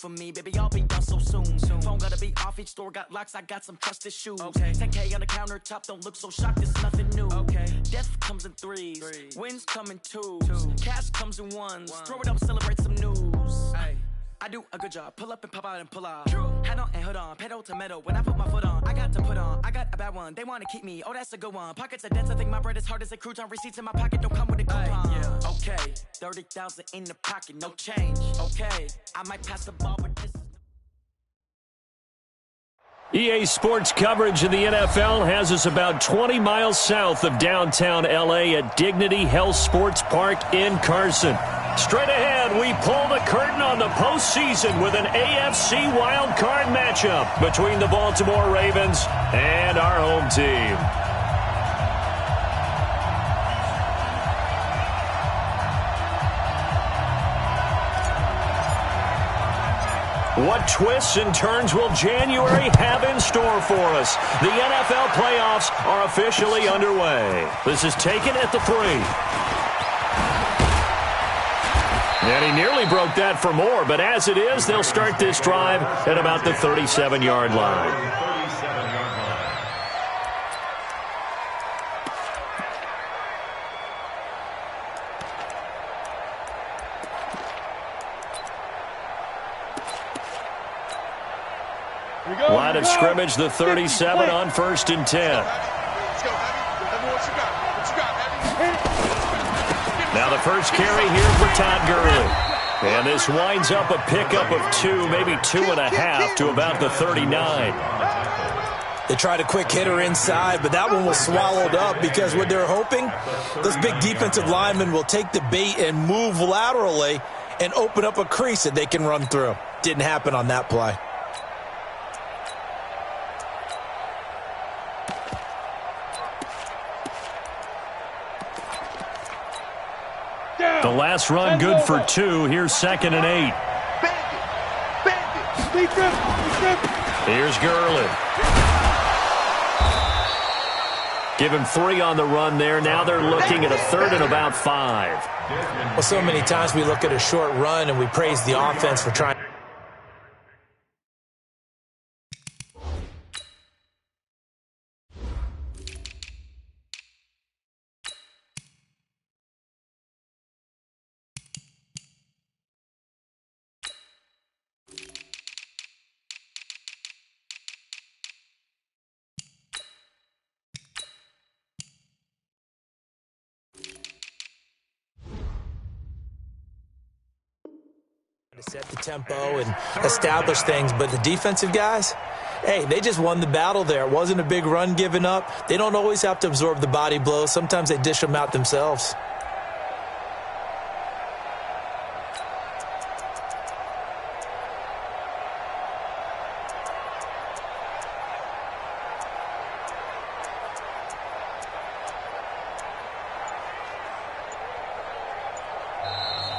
for me, baby, I'll be done so soon. Phone gotta be off, each store got locks, I got some trusted shoes. 10K on the countertop, don't look so shocked, it's nothing new. Death comes in threes, wins come in twos, cash comes in ones. Throw it up, celebrate some news. I do a good job, pull up and pop out and pull out. Head on and hood on, pedal to metal. When I put my foot on, I got to put on. I got a bad one, they wanna keep me, oh that's a good one. Pockets are dense, I think my bread is hard as a crouton. Receipts in my pocket don't come with a coupon. Okay, 30,000 in the pocket, no change. Okay, I might pass the ball, but this. EA Sports coverage of the NFL has us about 20 miles south of downtown L.A. at Dignity Health Sports Park in Carson. Straight ahead, we pull the curtain on the postseason with an AFC wildcard matchup between the Baltimore Ravens and our home team. What twists and turns will January have in store for us? The NFL playoffs are officially underway. This is taken at the 3. And he nearly broke that for more, but as it is, they'll start this drive at about the 37-yard line. Line of scrimmage, the 37 on 1st and 10. Now the first carry here for Todd Gurley. And this winds up a pickup of 2, maybe 2.5 to about the 39. They tried a quick hitter inside, but that one was swallowed up because what they're hoping, those big defensive linemen will take the bait and move laterally and open up a crease that they can run through. Didn't happen on that play. The last run good for 2. Here's 2nd and 8. Here's Gurley. Give him 3 on the run there. Now they're looking at a 3rd and about 5. Well, so many times we look at a short run and we praise the offense for trying. To set the tempo and establish things, but the defensive guys, hey, they just won the battle there. It wasn't a big run given up. They don't always have to absorb the body blows. Sometimes they dish them out themselves.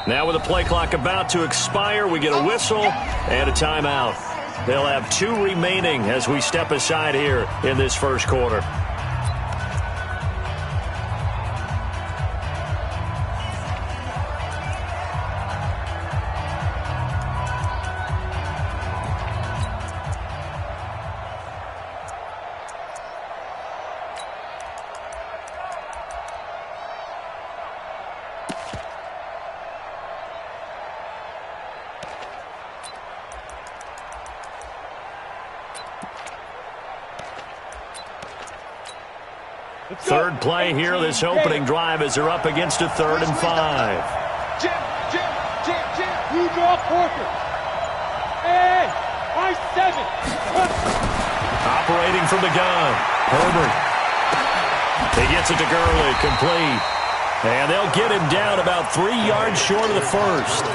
Now with the play clock about to expire, we get a whistle and a timeout. They'll have 2 remaining as we step aside here in this first quarter. Third play here, this opening drive as they're up against a 3rd and 5. Jim, you draw Porter. Hey, I-7. Operating from the gun, Herbert. He gets it to Gurley, complete. And they'll get him down about 3 yards short of the first.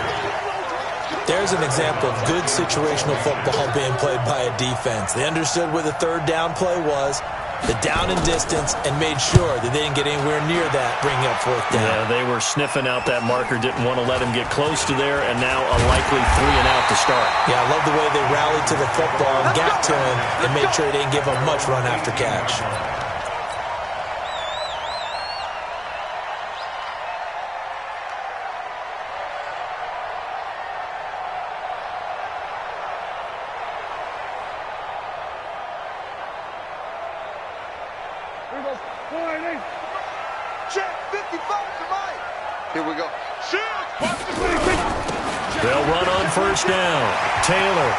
There's an example of good situational football being played by a defense. They understood where the 3rd down play was, the down and distance, and made sure that they didn't get anywhere near that, bringing up 4th down. Yeah, they were sniffing out that marker, didn't want to let him get close to there, and now a likely 3 and out to start. Yeah, I love the way they rallied to the football and got to him and made sure they didn't give him much run after catch. Check 55 to Mike. Here we go. They'll run on first down. Taylor.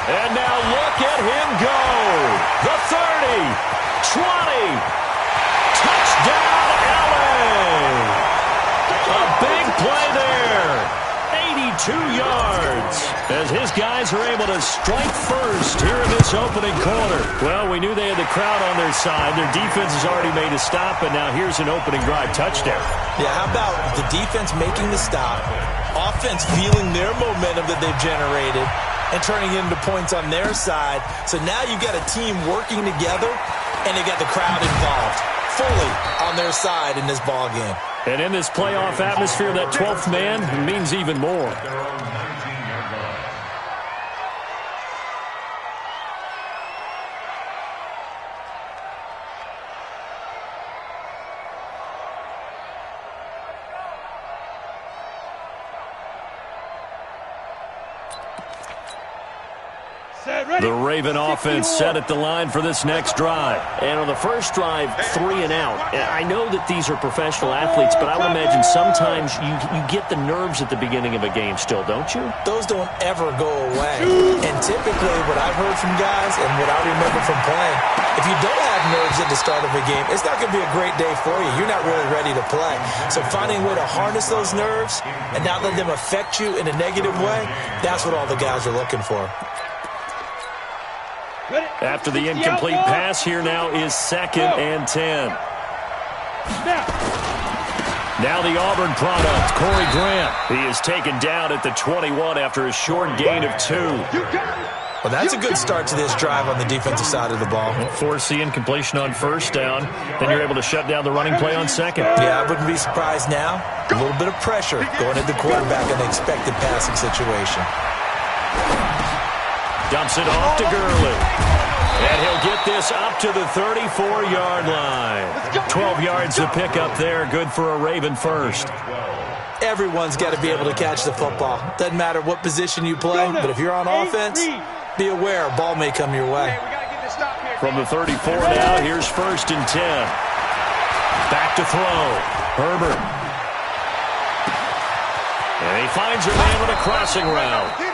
And now look at him go. The 30, 20. Touchdown, LA. A big play there. 82 yards as his guys are able to strike first here in this opening quarter. Well, we knew they had the crowd on their side. Their defense has already made a stop, and now here's an opening drive touchdown. Yeah, how about the defense making the stop, offense feeling their momentum that they've generated, and turning it into points on their side. So now you've got a team working together, and they got the crowd involved fully on their side in this ball game. And in this playoff atmosphere, that 12th man means even more. The Raven offense set at the line for this next drive. And on the first drive, 3 and out. I know that these are professional athletes, but I would imagine sometimes you get the nerves at the beginning of a game still, don't you? Those don't ever go away. And typically what I've heard from guys and what I remember from playing, if you don't have nerves at the start of a game, it's not going to be a great day for you. You're not really ready to play. So finding a way to harness those nerves and not let them affect you in a negative way, that's what all the guys are looking for. After the incomplete pass, here now is 2nd and 10. Now the Auburn product, Corey Grant. He is taken down at the 21 after a short gain of 2. Well, that's a good start to this drive on the defensive side of the ball. Force the incompletion on first down. Then you're able to shut down the running play on second. Yeah, I wouldn't be surprised now. A little bit of pressure going at the quarterback in an expected passing situation. Dumps it off to Gurley. And he'll get this up to the 34-yard line. 12 yards to pick up there. Good for a Raven first. Everyone's got to be able to catch the football. Doesn't matter what position you play, but if you're on offense, be aware a ball may come your way. From the 34 now, here's 1st and 10. Back to throw. Herbert. And he finds a man with a crossing route.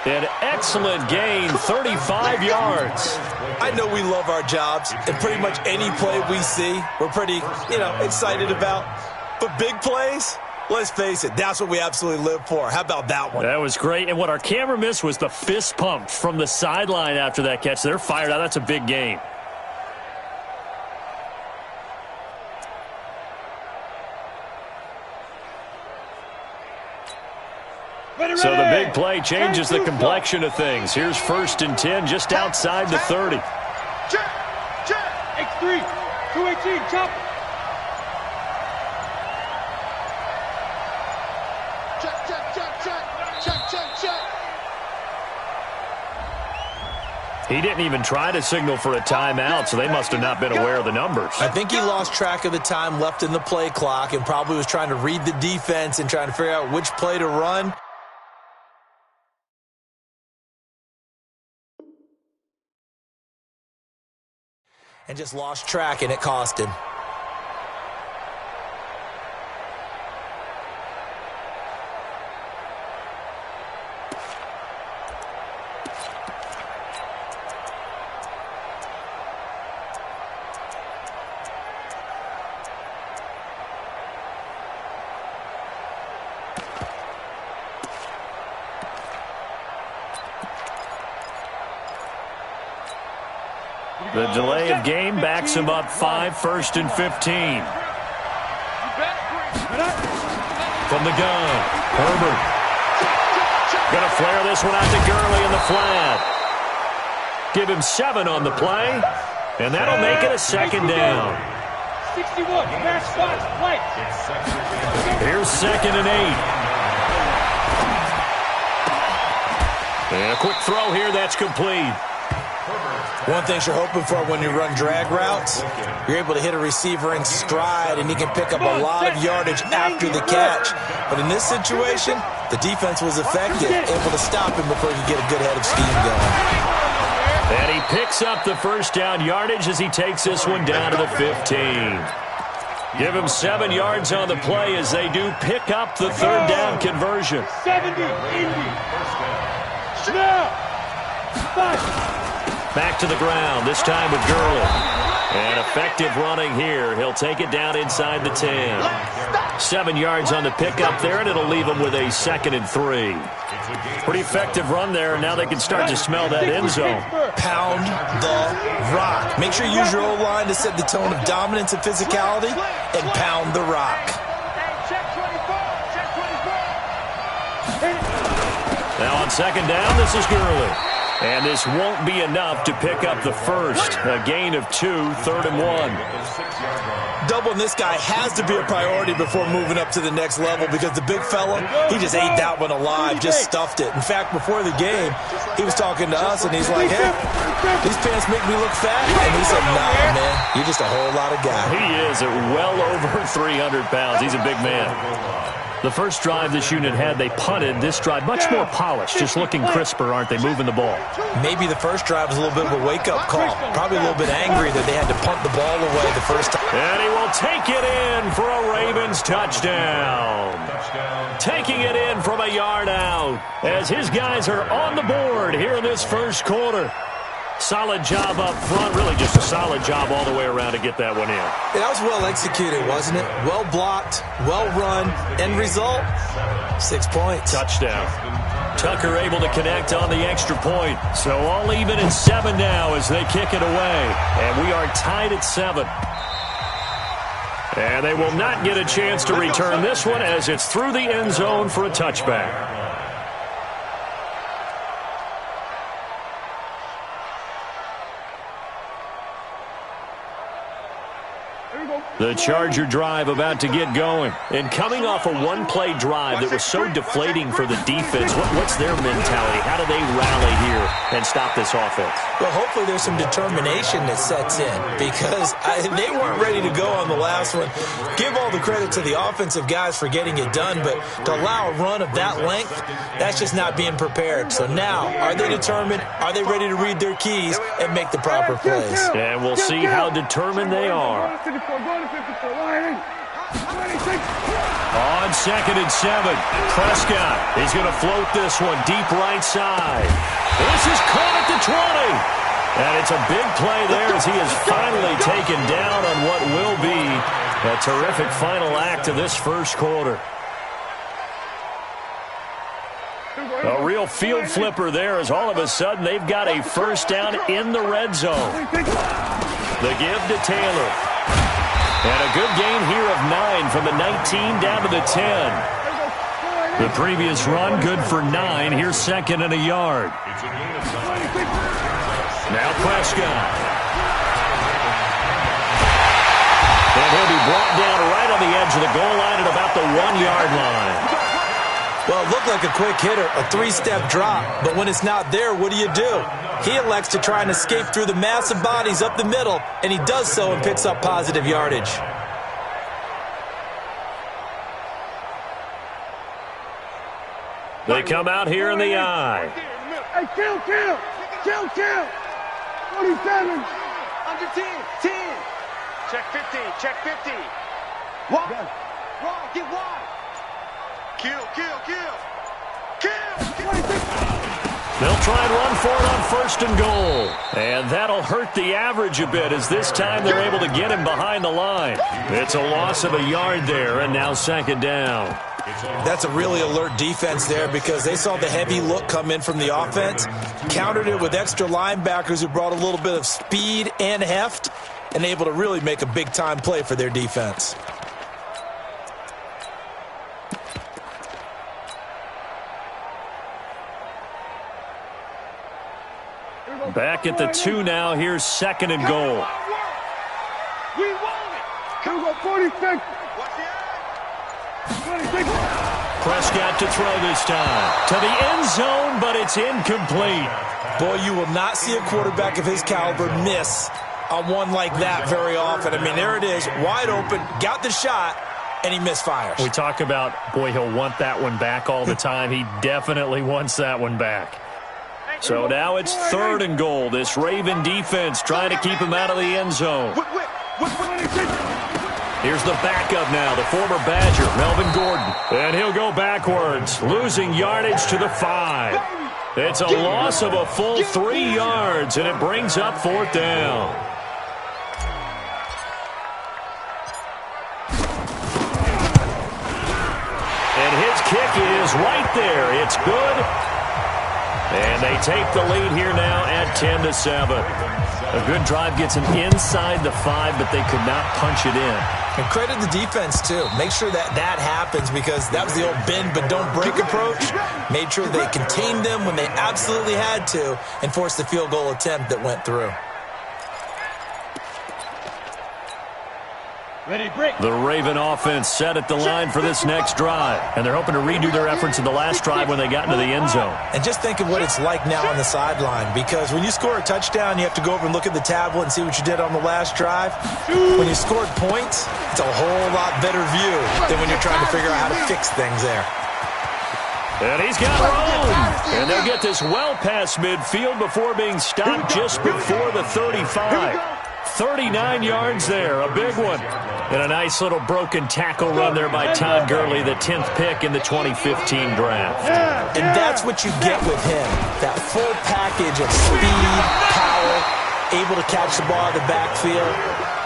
An excellent gain, 35 yards. I know we love our jobs, and pretty much any play we see, we're pretty, excited about. But big plays, let's face it, that's what we absolutely live for. How about that one? That was great. And what our camera missed was the fist pump from the sideline after that catch. They're fired out. That's a big gain. So the big play changes the complexion of things. Here's 1st and 10 just outside the 30. X3, 218, chop. Check. He didn't even try to signal for a timeout, so they must have not been aware of the numbers. I think he lost track of the time left in the play clock and probably was trying to read the defense and trying to figure out which play to run. And just lost track, and it cost him. The delay of game backs him up 5, 1st and 15. From the gun, Herbert. Going to flare this one out to Gurley in the flat. Give him 7 on the play, and that'll make it a 2nd down. 61, match spots, play. Here's 2nd and 8. And a quick throw here, that's complete. One thing you're hoping for when you run drag routes, you're able to hit a receiver in stride, and he can pick up a lot of yardage after the catch. But in this situation, the defense was effective, able to stop him before he could get a good head of steam going. And he picks up the first down yardage as he takes this one down to the 15. Give him 7 yards on the play as they do pick up the third down conversion. 70, Indy. Snap. Back to the ground, this time with Gurley. And effective running here. He'll take it down inside the 10. 7 yards on the pickup there, and it'll leave him with a 2nd and 3. Pretty effective run there, and now they can start to smell that end zone. Pound the rock. Make sure you use your O-line to set the tone of dominance and physicality, and pound the rock. Now on 2nd down, this is Gurley. And this won't be enough to pick up the first. A gain of 2, 3rd and 1. Doubling this guy has to be a priority before moving up to the next level because the big fella, he just ate that one alive, just stuffed it. In fact, before the game, he was talking to us, and he's like, hey, these pants make me look fat. And he said, nah, man, you're just a whole lot of guy. He is at well over 300 pounds. He's a big man. The first drive this unit had, they punted. This drive, much more polished, just looking crisper, aren't they, moving the ball? Maybe the first drive was a little bit of a wake-up call. Probably a little bit angry that they had to punt the ball away the first time. And he will take it in for a Ravens touchdown. Taking it in from a yard out as his guys are on the board here in this first quarter. Solid job up front, really just a solid job all the way around to get that one in. Yeah, that was well executed, wasn't it? Well blocked, well run. End result, 6 points. Touchdown. Tucker able to connect on the extra point. So all even at 7 now as they kick it away. And we are tied at 7. And they will not get a chance to return this one as it's through the end zone for a touchback. The Charger drive about to get going. And coming off a one-play drive that was so deflating for the defense, what's their mentality? How do they rally here and stop this offense? Well, hopefully there's some determination that sets in because they weren't ready to go on the last one. Give all the credit to the offensive guys for getting it done, but to allow a run of that length, that's just not being prepared. So now, are they determined? Are they ready to read their keys and make the proper plays? And we'll see how determined they are. On 2nd and 7, Prescott is going to float this one deep right side. This is caught at the 20. And it's a big play there as he is finally taken down on what will be a terrific final act of this first quarter. A real field flipper there as all of a sudden they've got a first down in the red zone. The give to Taylor. And a good gain here of 9 from the 19 down to the 10. The previous run good for 9. Here's 2nd and a yard. Now Prescott. And he'll be brought down right on the edge of the goal line at about the 1-yard line. Well, it looked like a quick hitter, a 3-step drop. But when it's not there, what do? He elects to try and escape through the massive bodies up the middle, and he does so and picks up positive yardage. They come out here in the I. Hey, kill! 47. Under 10. Check 50. Wide. Get wide. Kill. They'll try and run for it on 1st and goal. And that'll hurt the average a bit as this time they're able to get him behind the line. It's a loss of a yard there, and now 2nd down. That's a really alert defense there because they saw the heavy look come in from the offense, countered it with extra linebackers who brought a little bit of speed and heft, and able to really make a big-time play for their defense. Back at the 2 now. Here's 2nd and goal. We want it. Come on, 46. Prescott to throw this time. To the end zone, but it's incomplete. Boy, you will not see a quarterback of his caliber miss on one like that very often. I mean, there it is, wide open, got the shot, and he misfires. We talk about, boy, he'll want that one back all the time. He definitely wants that one back. So now it's 3rd and goal. This Raven defense trying to keep him out of the end zone. Here's the backup now, the former Badger, Melvin Gordon. And he'll go backwards, losing yardage to the 5. It's a loss of a full 3 yards, and it brings up 4th down. And his kick is right there. It's good. And they take the lead here now at 10-7. A good drive gets them inside the 5, but they could not punch it in. And credit the defense, too. Make sure that happens, because that was the old bend but don't break approach. Made sure they contained them when they absolutely had to and forced the field goal attempt that went through. The Raven offense set at the line for this next drive, and they're hoping to redo their efforts in the last drive when they got into the end zone. And just think of what it's like now on the sideline, because when you score a touchdown, you have to go over and look at the tablet and see what you did on the last drive. When you scored points, it's a whole lot better view than when you're trying to figure out how to fix things there. And he's got room. And they'll get this well past midfield before being stopped just before the 35. 39 yards there, a big one. And a nice little broken tackle run there by Todd Gurley, the 10th pick in the 2015 draft. And that's what you get with him, that full package of speed, power, able to catch the ball in the backfield.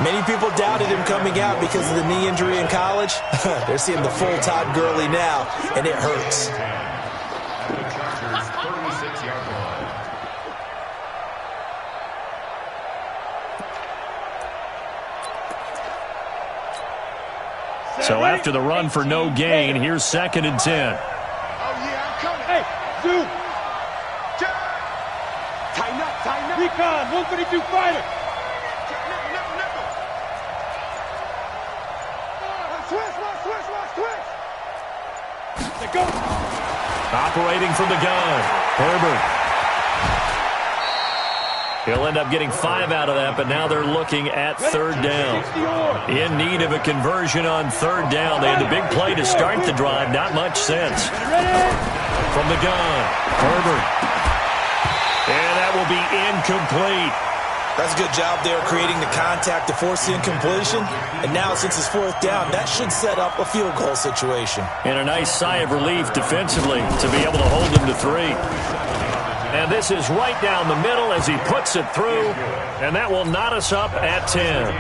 Many people doubted him coming out because of the knee injury in college. They're seeing the full Todd Gurley now, and it hurts. So after the run for no gain, here's 2nd and 10. Oh, yeah, I'm coming. Hey, Zoom. Tighten up, tighten up. Recon, 132 fighter. Nickel. Switch. Let's go. Operating from the gun, Herbert. He'll end up getting 5 out of that, but now they're looking at 3rd down. In need of a conversion on 3rd down. They had the big play to start the drive. Not much sense. From the gun, Herbert. And that will be incomplete. That's a good job there creating the contact to force the incompletion. And now, since it's 4th down, that should set up a field goal situation. And a nice sigh of relief defensively to be able to hold them to 3. And this is right down the middle as he puts it through. And that will knot us up at 10.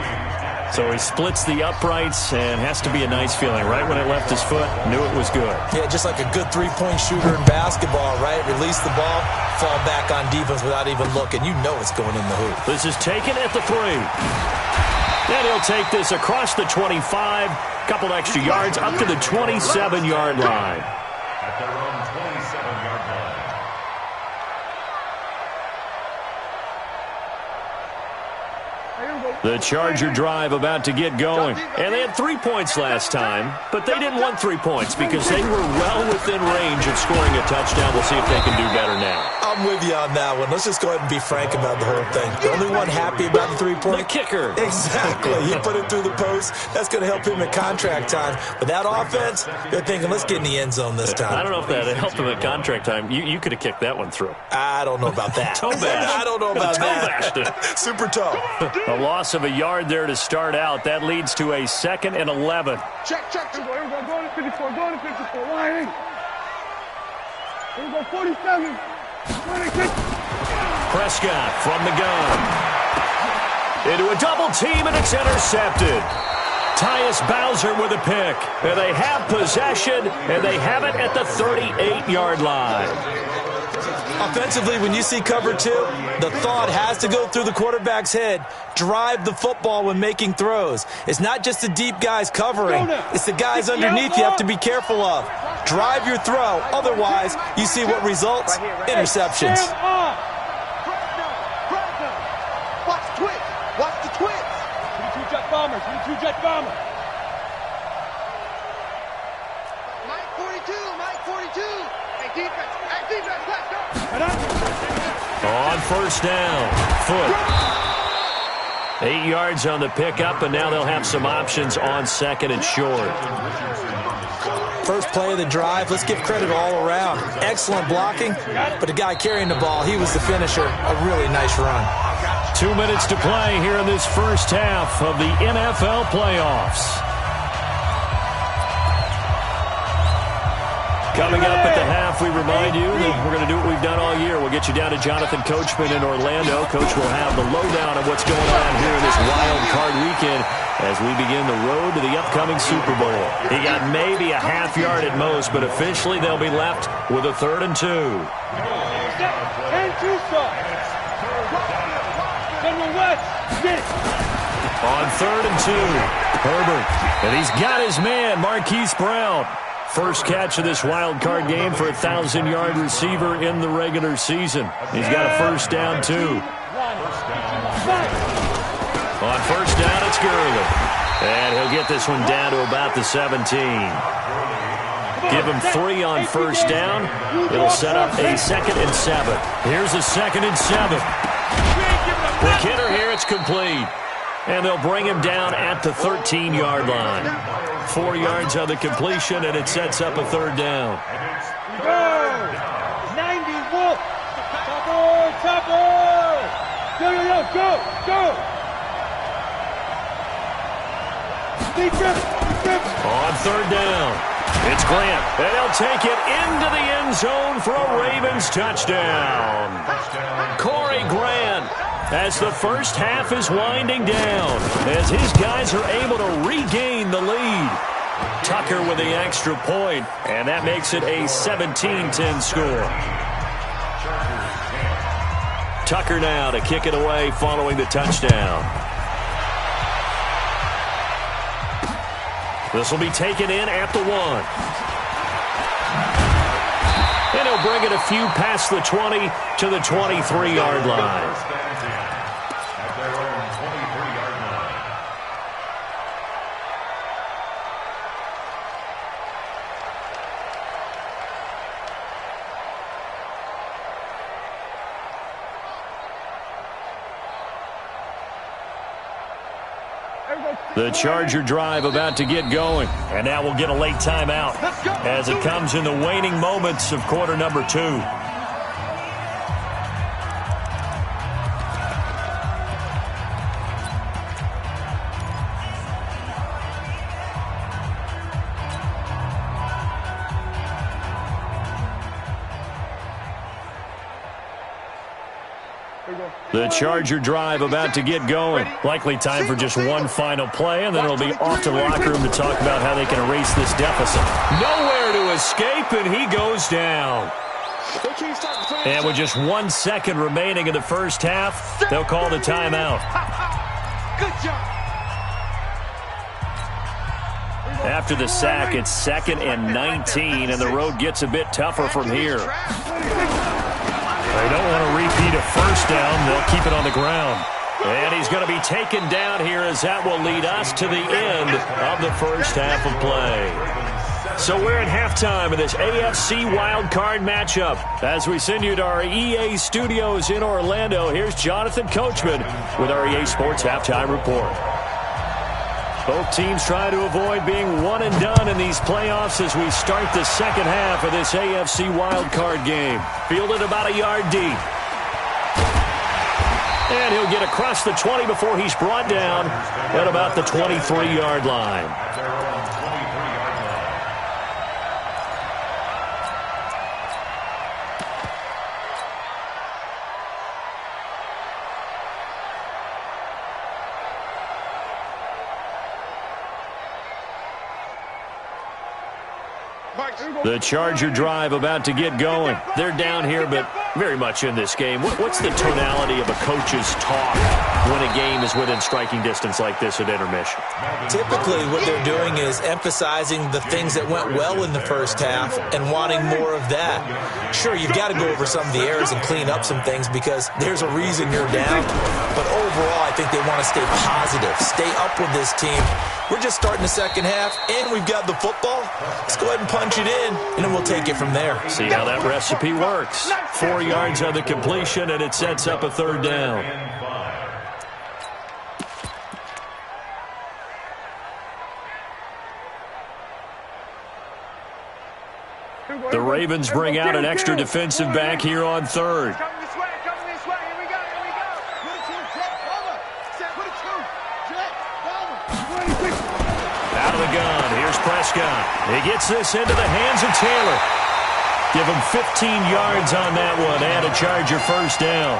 So he splits the uprights, and has to be a nice feeling. Right when it left his foot, knew it was good. Yeah, just like a good three-point shooter in basketball, right? Release the ball, fall back on defense without even looking. You know it's going in the hoop. This is taken at the 3. And he'll take this across the 25, couple extra yards, up to the 27-yard line. At their own 27-yard line. The Charger drive about to get going. And they had 3 points last time, but they didn't want 3 points because they were well within range of scoring a touchdown. We'll see if they can do better now. I'm with you on that one. Let's just go ahead and be frank about the whole thing. The only one happy about the 3-point? The kicker. Exactly. He put it through the post. That's going to help him at contract time. But that offense, they're thinking, let's get in the end zone this time. I don't know if that helped him at contract time. You could have kicked that one through. I don't know about that. Toe bash. I don't know about that. Super toe. A loss of a yard there to start out. That leads to a 2nd and 11. Check. Here we go. Going to 54. Lining. Here we go. 47. 26. Prescott from the gun. Into a double team, and it's intercepted. Tyus Bowser with a pick. And they have possession, and they have it at the 38-yard line. Offensively, when you see cover 2, the thought has to go through the quarterback's head. Drive the football when making throws. It's not just the deep guys covering. It's the guys underneath you have to be careful of. Drive your throw. Otherwise, you see what results? Interceptions. Watch the twins. Watch the twins. 22 jet bombers. 22 jet bombers. Mike 42. Hey, defense. Let's go. On 1st down, Foot. 8 yards on the pickup, and now they'll have some options on 2nd and short. First play of the drive, let's give credit all around. Excellent blocking, but the guy carrying the ball, he was the finisher. A really nice run. 2 minutes to play here in this first half of the NFL playoffs. Coming up at the half, we remind you that we're going to do what we've done all year. We'll get you down to Jonathan Coachman in Orlando. Coach will have the lowdown of what's going on here in this wild card weekend as we begin the road to the upcoming Super Bowl. He got maybe a half yard at most, but officially they'll be left with a 3rd and 2. On 3rd and 2, Herbert. And he's got his man, Marquise Brown. First catch of this wild card game for a 1,000-yard receiver in the regular season. He's got a first down, too. On first down, it's Gurley. And he'll get this one down to about the 17. Give him 3 on first down. It'll set up a 2nd and 7. Here's a 2nd and 7. Quick hitter here, it's complete. And they'll bring him down at the 13-yard line. 4 yards on the completion, and it sets up a 3rd down. Go! 90 Wolf! Chopper! Go! On 3rd down, it's Grant, and he'll take it into the end zone for a Ravens touchdown. Corey Grant, as the first half is winding down, as his guys are able to regain the lead. Tucker with the extra point, and that makes it a 17-10 score. Tucker now to kick it away following the touchdown. This will be taken in at the 1. And he'll bring it a few past the 20 to the 23-yard line. The Charger drive about to get going. And now we'll get a late timeout as it comes in the waning moments of quarter number 2. The Charger drive about to get going. Likely time for just one final play, and then it'll be off to the locker room to talk about how they can erase this deficit. Nowhere to escape, and he goes down. And with just 1 second remaining in the first half, they'll call the timeout. Good job. After the sack, it's 2nd and 19, and the road gets a bit tougher from here. They don't want to repeat a first down. They'll keep it on the ground. And he's going to be taken down here as that will lead us to the end of the first half of play. So we're at halftime of this AFC wildcard matchup. As we send you to our EA studios in Orlando, here's Jonathan Coachman with our EA Sports Halftime Report. Both teams try to avoid being one and done in these playoffs as we start the second half of this AFC wildcard game. Fielded about a yard deep. And he'll get across the 20 before he's brought down at about the 23-yard line. The Charger drive about to get going. They're down here, but very much in this game. What's the tonality of a coach's talk when a game is within striking distance like this at intermission? Typically, what they're doing is emphasizing the things that went well in the first half and wanting more of that. Sure, you've got to go over some of the errors and clean up some things because there's a reason you're down. But overall, I think they want to stay positive, stay up with this team. We're just starting the second half, and we've got the football. Let's go ahead and punch it in, and then we'll take it from there. See how that recipe works. 4 yards on the completion, and it sets up a third down. Ravens bring out an extra defensive back here on third. Coming this way, here we go. Put it to the jet, cover. Put it to jet, cover. Out of the gun, here's Prescott. He gets this into the hands of Taylor. Give him 15 yards on that one and a Charger first down.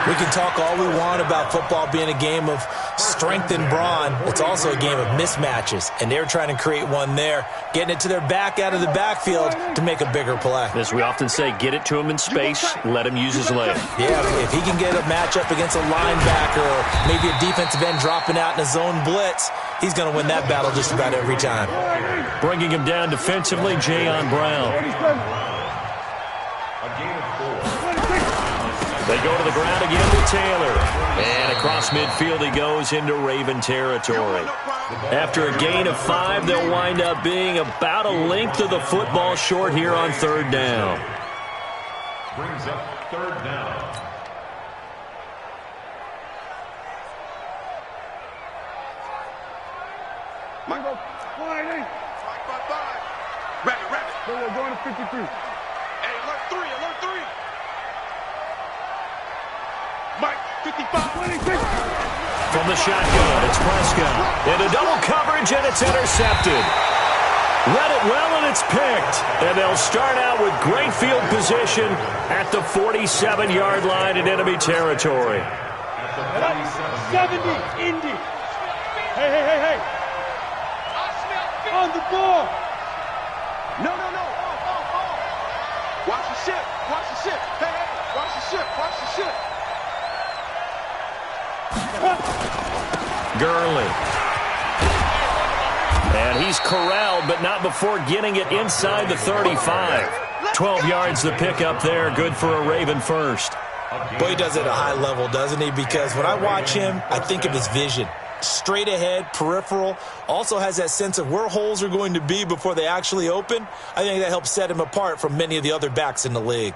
We can talk all we want about football being a game of strength and brawn. It's also a game of mismatches, and they're trying to create one there, getting it to their back out of the backfield to make a bigger play. As we often say, get it to him in space, let him use his leg. Yeah, if he can get a matchup against a linebacker or maybe a defensive end dropping out in a zone blitz, he's going to win that battle just about every time. Bringing him down defensively, Jayon Brown. They go to the ground again with Taylor. And across midfield he goes into Raven territory. After a gain of 5, they'll wind up being about a length of the football short here on third down. Brings up third down. Michael, wide. Rabbit. They're going to 53. Hey, alert 3. Mike, 55. 26. From the shotgun, it's Prescott. Into double coverage, and it's intercepted. Read it well, and it's picked. And they'll start out with great field position at the 47-yard line in enemy territory. At the 70, Indy. Hey. On the ball. No. Watch the ship. Hey, watch the ship. Gurley. And he's corralled, but not before getting it inside the 35. 12 yards the pickup there. Good for a Raven first. Boy, he does it at a high level, doesn't he? Because when I watch him, I think of his vision. Straight ahead, peripheral, also has that sense of where holes are going to be before they actually open. I think that helps set him apart from many of the other backs in the league.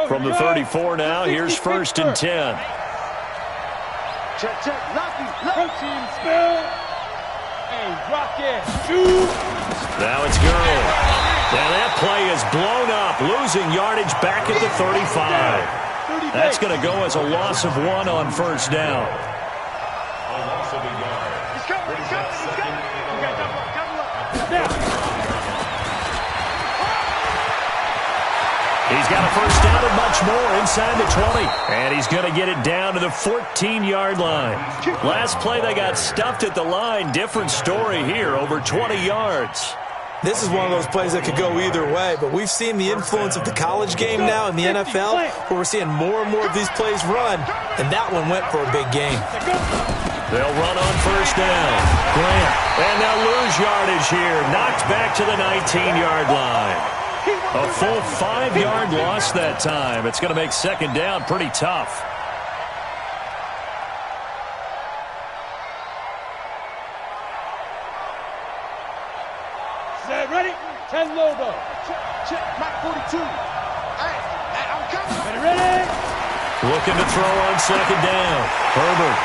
From the 34 now, here's first and 10. Check. Protein spell. And drop it. Shoot. Now it's Gurley. Now that play is blown up, losing yardage back at the 35. That's going to go as a loss of 1 on first down. A loss of a yard. He's coming. He's got a first down and much more inside the 20. And he's going to get it down to the 14-yard line. Last play they got stuffed at the line. Different story here, over 20 yards. This is one of those plays that could go either way, but we've seen the influence of the college game now in the NFL, where we're seeing more and more of these plays run, and that one went for a big gain. They'll run on first down. Grant. And they'll lose yardage here. Knocked back to the 19-yard line. A full 5-yard loss that time. It's going to make second down pretty tough. Set, ready? 10 Lobo. Check. Mike 42. Hey, I'm coming. Ready? Looking to throw on second down. Herbert.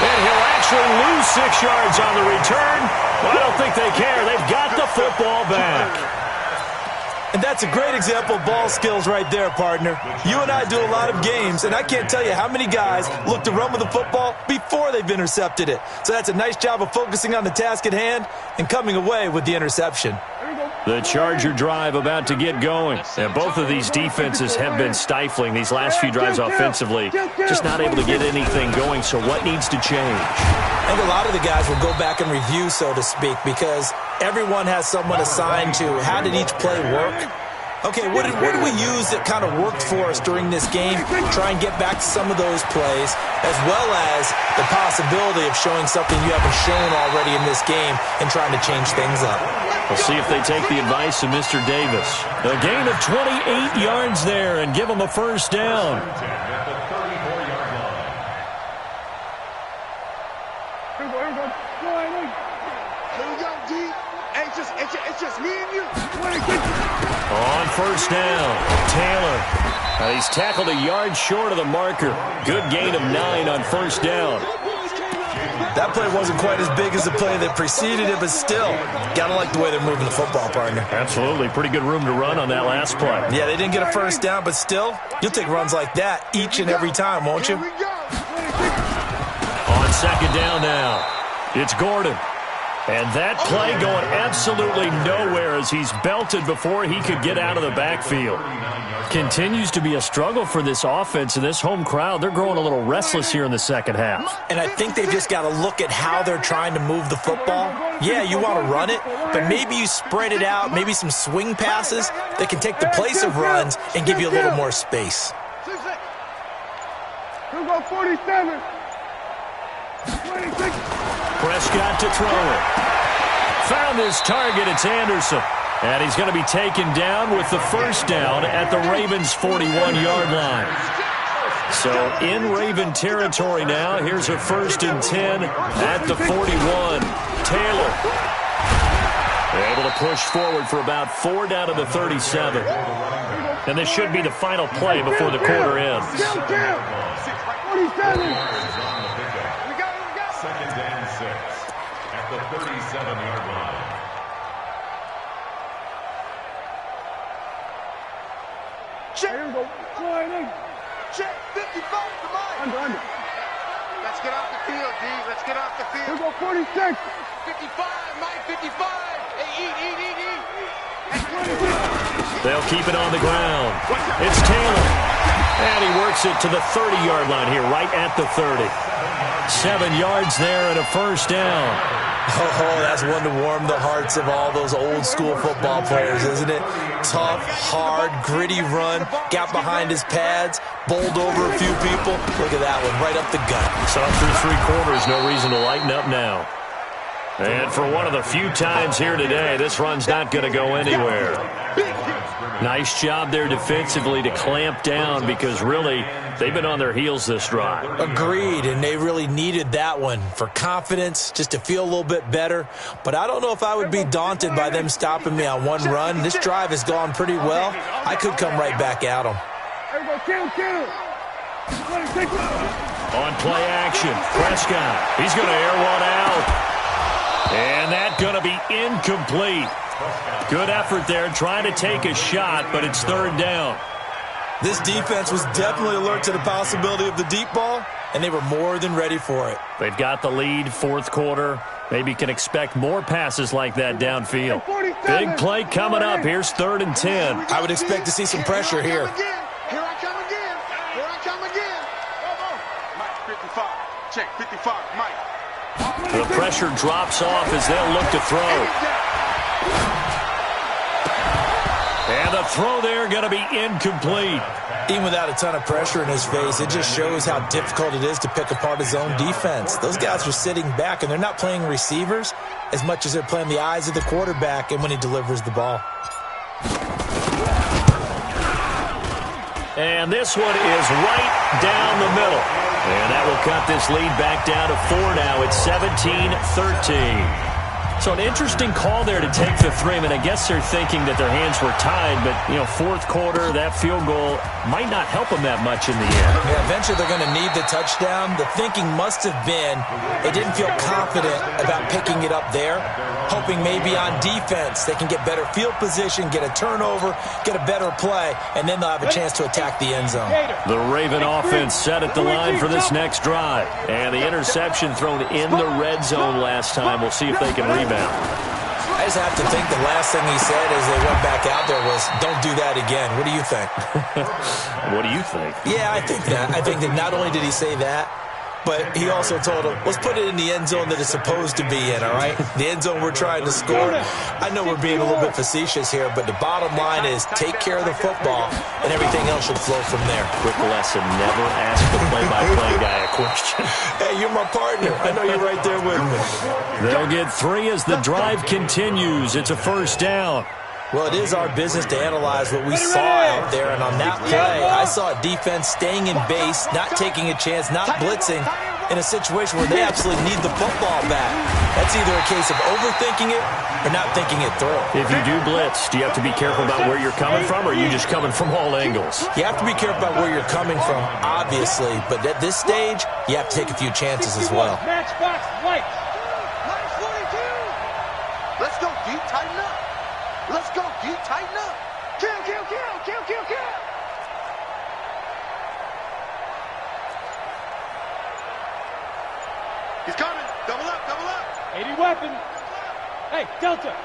And he'll actually lose 6 yards on the return. Well, I don't think they care. They've got the football back. And that's a great example of ball skills right there, partner. You and I do a lot of games, and I can't tell you how many guys look to run with the football before they've intercepted it. So that's a nice job of focusing on the task at hand and coming away with the interception. The Charger drive about to get going. And both of these defenses have been stifling these last few drives offensively. Just not able to get anything going, so what needs to change? I think a lot of the guys will go back and review, so to speak, because everyone has someone assigned to how did each play work. Okay, what did we use that kind of worked for us during this game? Try and get back to some of those plays, as well as the possibility of showing something you haven't shown already in this game and trying to change things up. We'll see if they take the advice of Mr. Davis. A gain of 28 yards there and give them a first down. At the 34-yard line. Here we go, D. Hey, it's just me and you. On first down, Taylor. He's tackled a yard short of the marker. Good gain of 9 on first down. That play wasn't quite as big as the play that preceded it, but still, gotta like the way they're moving the football, partner. Absolutely. Pretty good room to run on that last play. Yeah, they didn't get a first down, but still, you'll take runs like that each and every time, won't you? On second down now, it's Gordon. And that play going absolutely nowhere as he's belted before he could get out of the backfield. Continues to be a struggle for this offense and this home crowd. They're growing a little restless here in the second half. And I think they've just got to look at how they're trying to move the football. Yeah, you want to run it, but maybe you spread it out, maybe some swing passes that can take the place of runs and give you a little more space. Here we go, 47. 26. Prescott to throw it. Found his target. It's Anderson. And he's going to be taken down with the first down at the Ravens' 41-yard line. So in Raven territory now. Here's a 1st and 10 at the 41. Taylor able to push forward for about 4 down to the 37. And this should be the final play before the quarter ends. 47. Second and 6 at the 37-yard line. Check. Here we go. Check. 55 to Mike. Under. Let's get off the field, D. Let's get off the Here field. we go, 46. 55, Mike. 55. Hey, eat. They'll keep it on the ground. It's Taylor. And he works it to the 30-yard line here, right at the 30. 7 yards there and a first down. Oh, that's one to warm the hearts of all those old school football players, isn't it? Tough, hard, gritty run, got behind his pads, bowled over a few people. Look at that one, right up the gut. So through 3 quarters, no reason to lighten up now. And for one of the few times here today, this run's not going to go anywhere. Nice job there defensively to clamp down because really they've been on their heels this drive. Agreed, and they really needed that one for confidence, just to feel a little bit better. But I don't know if I would be daunted by them stopping me on one run. This drive has gone pretty well. I could come right back at them. On play action, Prescott. He's going to air one out. And that's going to be incomplete. Good effort there trying to take a shot, but it's 3rd down. This defense was definitely alert to the possibility of the deep ball, and they were more than ready for it. They've got the lead, 4th quarter. Maybe can expect more passes like that downfield. Big play coming up. Here's 3rd and 10. I would expect to see some pressure here. Here I come again. Mike, 55. Check, 55. Mike. The pressure drops off as they'll look to throw. And the throw there going to be incomplete. Even without a ton of pressure in his face, it just shows how difficult it is to pick apart his own defense. Those guys are sitting back, and they're not playing receivers as much as they're playing the eyes of the quarterback and when he delivers the ball. And this one is right down the middle. And that will cut this lead back down to 4 now. It's 17-13. So an interesting call there to take the 3. I mean, I guess they're thinking that their hands were tied, but, 4th quarter, that field goal might not help them that much in the end. Yeah, eventually they're going to need the touchdown. The thinking must have been they didn't feel confident about picking it up there, hoping maybe on defense they can get better field position, get a turnover, get a better play, and then they'll have a chance to attack the end zone. The Raven offense set at the line for this next drive. And the interception thrown in the red zone last time. We'll see if they can rebound. I just have to think the last thing he said as they went back out there was, don't do that again. What do you think? What do you think? Yeah, I think that. I think that not only did he say that, but he also told him, let's put it in the end zone that it's supposed to be in, all right? The end zone we're trying to score. I know we're being a little bit facetious here, but the bottom line is take care of the football, and everything else should flow from there. Quick lesson, never ask the play-by-play guy a question. Hey, you're my partner. I know you're right there with me. They'll get 3 as the drive continues. It's a 1st down. Well, it is our business to analyze what we saw out there, and on that play, I saw a defense staying in base, not taking a chance, not blitzing, in a situation where they absolutely need the football back. That's either a case of overthinking it or not thinking it through. If you do blitz, do you have to be careful about where you're coming from, or are you just coming from all angles? You have to be careful about where you're coming from, obviously, but at this stage, you have to take a few chances as well. Matchbox lights. Minus 42. Let's go, D. Tighten up. Let's go, D. Tighten up. Kill, kill, kill, kill, kill, kill. He's coming. Double up, double up. 80 weapon. Hey, Delta.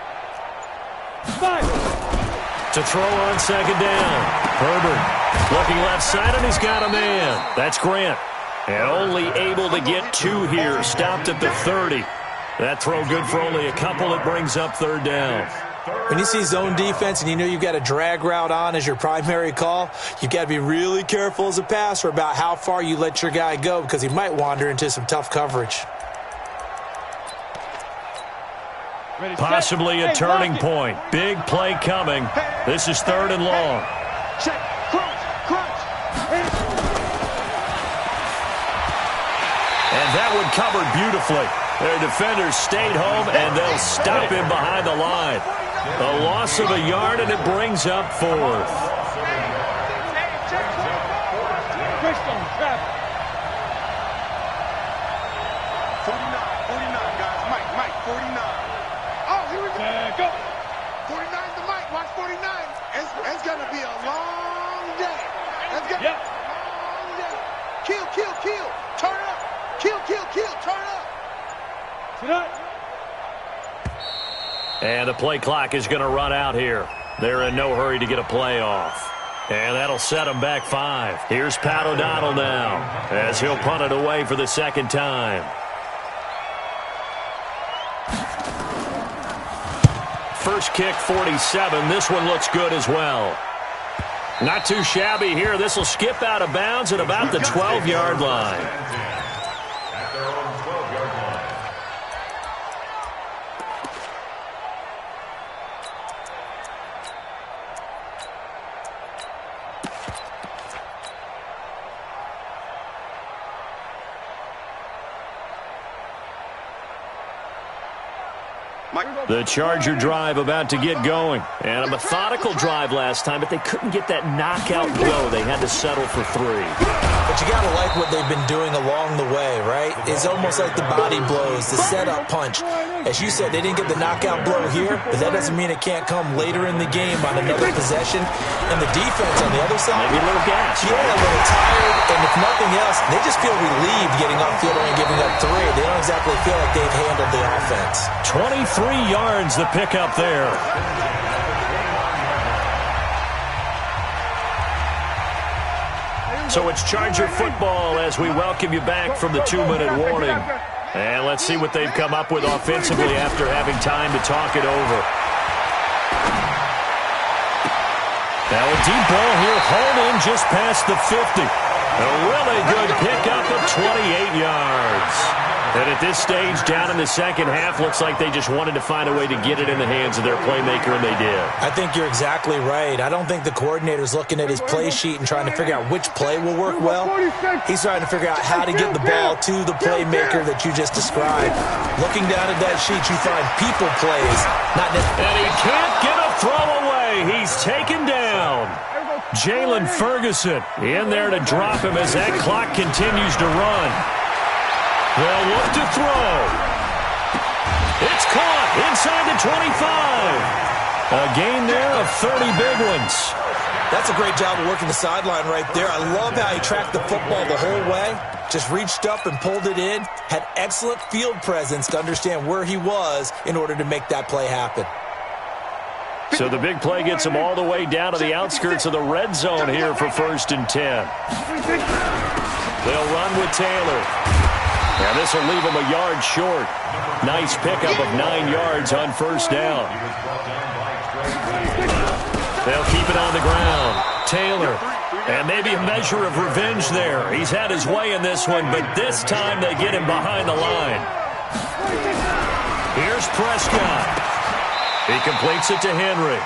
5. To throw on second down. Herbert looking left side, and he's got a man. That's Grant. And only able to get 2 here. Stopped at the 30. That throw good for only a couple. It brings up third down. When you see zone defense and you know you've got a drag route on as your primary call, you've got to be really careful as a passer about how far you let your guy go because he might wander into some tough coverage. Possibly a turning point. Big play coming. This is 3rd and long. Check. Crunch. Crunch. And that one covered beautifully. Their defenders stayed home, and they'll stop him behind the line. A loss of a yard, and it brings up 4th. Christian, traffic. 49, guys. Mike, 49. Oh, here we go. Go. 49's the Mike. Watch 49. It's going to be a long day. It's going to be a long day. Kill, kill, kill. Turn up. Kill, kill, kill. Turn up. Sit up. And the play clock is going to run out here. They're in no hurry to get a play off. And that'll set them back 5. Here's Pat O'Donnell now as he'll punt it away for the second time. First kick, 47. This one looks good as well. Not too shabby here. This will skip out of bounds at about the 12-yard line. The Charger drive about to get going. And a methodical drive last time, but they couldn't get that knockout blow. They had to settle for 3. But you got to like what they've been doing along the way, right? It's almost like the body blows, the setup punch. As you said, they didn't get the knockout blow here, but that doesn't mean it can't come later in the game on another possession. And the defense on the other side, maybe a little gas. Yeah, a little tired, and if nothing else, they just feel relieved getting off field and giving up 3. They don't exactly feel like they've handled the offense. 23 yards the pickup there. So it's Charger football as we welcome you back from the 2-minute warning. And let's see what they've come up with offensively after having time to talk it over. Now a deep ball here, hauled in just past the 50. A really good pickup of 28 yards. And at this stage, down in the second half, looks like they just wanted to find a way to get it in the hands of their playmaker, and they did. I think you're exactly right. I don't think the coordinator's looking at his play sheet and trying to figure out which play will work well. He's trying to figure out how to get the ball to the playmaker that you just described. Looking down at that sheet, you find people plays, not necessarily. And he can't get a throw away. He's taken down. Jalen Ferguson in there to drop him as that clock continues to run. They'll look to throw. It's caught inside the 25. A gain there of 30 big ones. That's a great job of working the sideline right there. I love how he tracked the football the whole way. Just reached up and pulled it in. Had excellent field presence to understand where he was in order to make that play happen. So the big play gets him all the way down to the outskirts of the red zone here for 1st and 10. They'll run with Taylor. And this will leave him a yard short. Nice pickup of 9 yards on 1st down. They'll keep it on the ground. Taylor. And maybe a measure of revenge there. He's had his way in this one, but this time they get him behind the line. Here's Prescott. He completes it to Henry.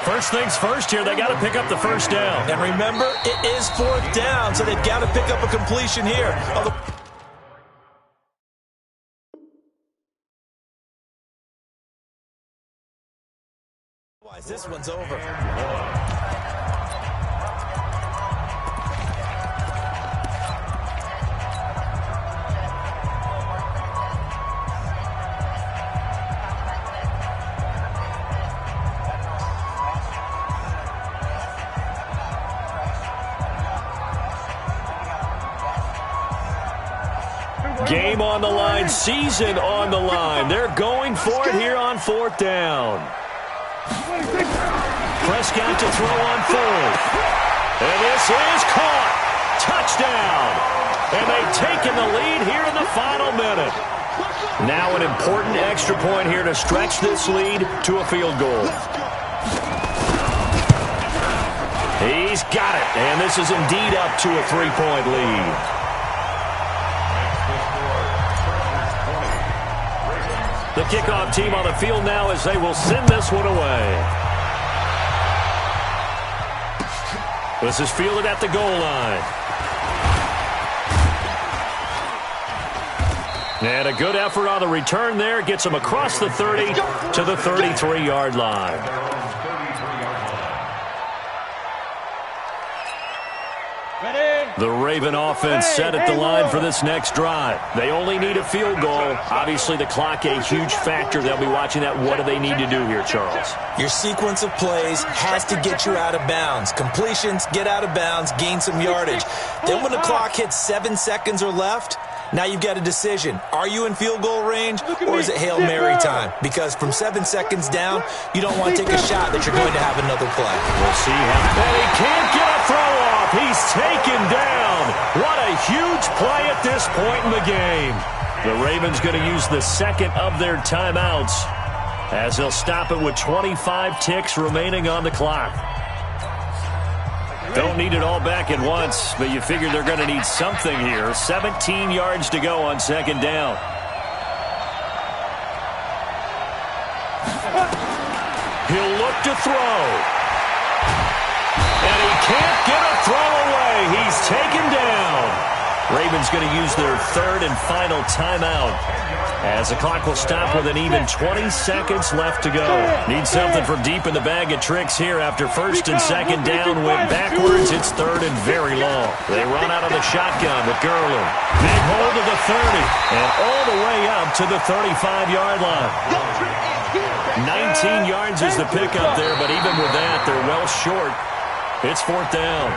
First things first here, they got to pick up the 1st down. And remember, it is 4th down, so they've got to pick up a completion here. This one's over. Game on the line, season on the line. They're going for it here on 4th down. Prescott to throw on 4th. And this is caught. Touchdown. And they've taken the lead here in the final minute. Now an important extra point here to stretch this lead to a field goal. He's got it. And this is indeed up to a 3-point lead. The kickoff team on the field now as they will send this one away. This is fielded at the goal line. And a good effort on the return there. Gets them across the 30 to the 33-yard line. The Raven offense set at the line for this next drive. They only need a field goal. Obviously, the clock a huge factor. They'll be watching that. What do they need to do here, Charles? Your sequence of plays has to get you out of bounds. Completions, get out of bounds, gain some yardage. Then when the clock hits 7 seconds or left, now you've got a decision. Are you in field goal range, or is it Hail Mary time? Because from 7 seconds down, you don't want to take a shot that you're going to have another play. We'll see how. And he can't get a throw off. He's taken down. What a huge play at this point in the game. The Ravens going to use the second of their timeouts as they'll stop it with 25 ticks remaining on the clock. Don't need it all back at once, but you figure they're going to need something here. 17 yards to go on 2nd down. He'll look to throw. And he can't get a throw away. He's taken down. Ravens going to use their 3rd and final timeout as the clock will stop with an even 20 seconds left to go. Need something from deep in the bag of tricks here after 1st and 2nd down went backwards. It's 3rd and very long. They run out of the shotgun with Garland. Big hold of the 30 and all the way up to the 35-yard line. 19 yards is the pickup there, but even with that, they're well short. It's 4th down.